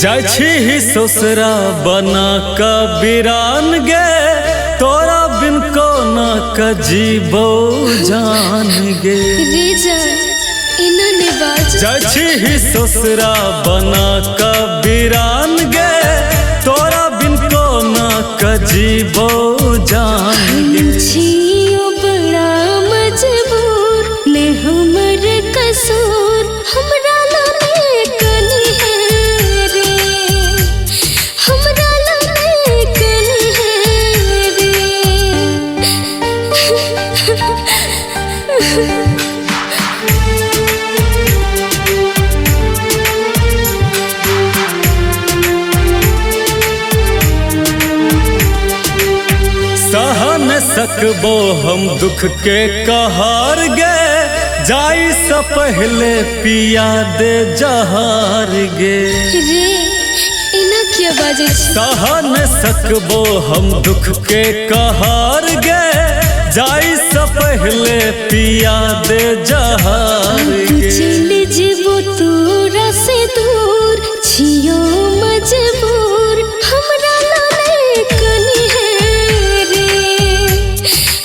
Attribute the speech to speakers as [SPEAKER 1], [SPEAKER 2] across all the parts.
[SPEAKER 1] जाछी ससुरा बना का बिरान गे तोरा बिन को ना कजीबो जान गे जाछी ससुरा बना का बिरान गे तोरा बिन को ना कजीबो जान गे
[SPEAKER 2] छियो बड़ा मजबूर ने हमर कसूर हमरा लाने कनी है रे हमरा लाने कनी है रे
[SPEAKER 1] सहन सकबो हम दुख के कहार गे जाई से पहले पिया दे जहार गे
[SPEAKER 2] इना क्या बाजे
[SPEAKER 1] सहन सकबो हम दुख के कहार गे जाई से पहले पिया दे जहार गे
[SPEAKER 2] चल जेबो तोरा से दूर छियो मजबूर हमरा लाने कनी है रे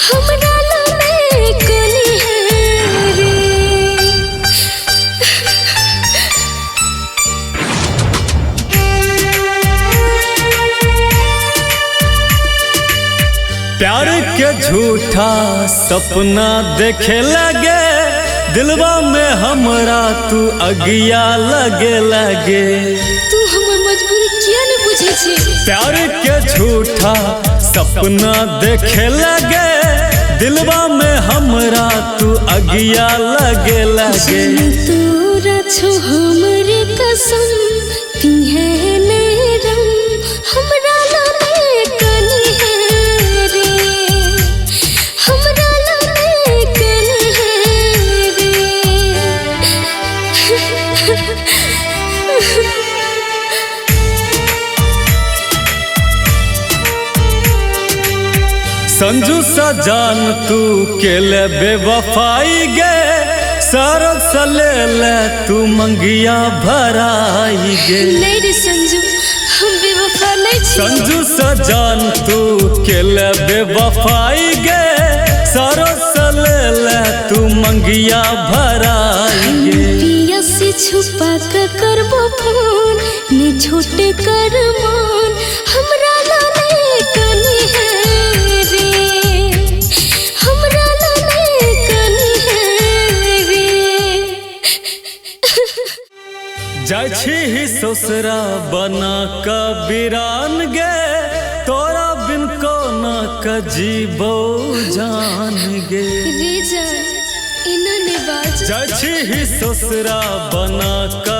[SPEAKER 2] हमरा लाने कनी है रे
[SPEAKER 1] प्यार के झूठा सपना देखे लगे दिलवा में हमरा तू अगिया लगे लगे
[SPEAKER 2] तू हमर मजबूरी किया नहीं बुझे छी
[SPEAKER 1] प्यार के झूठा सपना देखे लगे दिलवा में हमरा तू अगिया लगे लगे
[SPEAKER 2] तोरा छो हमरे कसम पिहे ने रम हमरा लाने कनी है रे हमरा लाने कनी है रे
[SPEAKER 1] संजू सा जान तू के ले बेवफाई गे सरल सले ले तू मंगिया भराई गे
[SPEAKER 2] नहीं रे संजू हम बेवफा नहीं छी
[SPEAKER 1] संजू सा जान तू के ले बेवफाई गे सरल सले ले तू मंगिया भराई गे
[SPEAKER 2] पिया से छुपा कर करबो फोन ने छोटे कर मान हमरा लाने कनी है रे हमरा लाने कनी है रे
[SPEAKER 1] जाछी ससुरा बना का बिरान गे तोरा बिन को ना कजीबो जान गे
[SPEAKER 2] रे जा इना ने बाज
[SPEAKER 1] जाछी ससुरा बना का